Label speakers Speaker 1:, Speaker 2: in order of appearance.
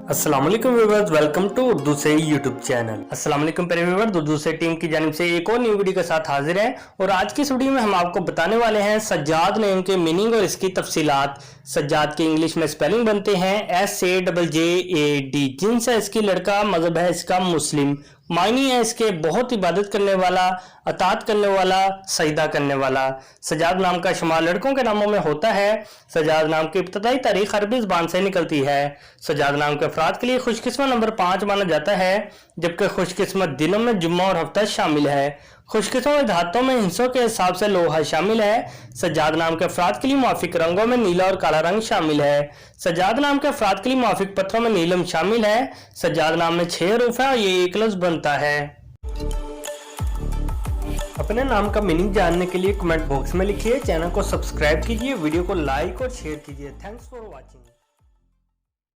Speaker 1: अस्सलाम वालेकुम viewers, welcome to Urdu से यूट्यूब चैनल। अस्सलाम वालेकुम प्यारे व्यूअर्स, उर्दू से टीम की जानिब से एक और न्यू वीडियो के साथ हाजिर हैं और आज की इस वीडियो में हम आपको बताने वाले हैं सज्जाद नेम के मीनिंग और इसकी तफसीलात। सज्जाद के इंग्लिश में स्पेलिंग बनते हैं SAJJAD। जिन्स है इसकी लड़का, मजहब है इसका मुस्लिम, मायनी है इसके बहुत इबादत करने वाला, अतात करने वाला, सजदा करने वाला। सज्जाद नाम का शुमार लड़कों के नामों में होता है। सज्जाद नाम की इब्तदाई तारीख अरबी ज़बान से निकलती है। सज्जाद नाम के अफराद के लिए खुशकिस्मत नंबर 5 माना जाता है, जबकि खुशकिस्मत दिनों में जुम्मा और हफ्ता शामिल है। खुशकिस्मत धातों में हिस्सों के हिसाब से लोहा शामिल है। सज्जाद नाम के अफराद के लिए मुआफिक रंगों में नीला और काला रंग शामिल है। सज्जाद नाम के अफराद के लिए मुआफिक पत्थरों में नीलम शामिल है। सज्जाद नाम में 6 हरूफ है और ये एक लफ्ज़ बनता है। अपने नाम का मीनिंग जानने के लिए कमेंट बॉक्स में लिखिए, चैनल को सब्सक्राइब कीजिए, वीडियो को लाइक और शेयर कीजिए। Thanks for watching.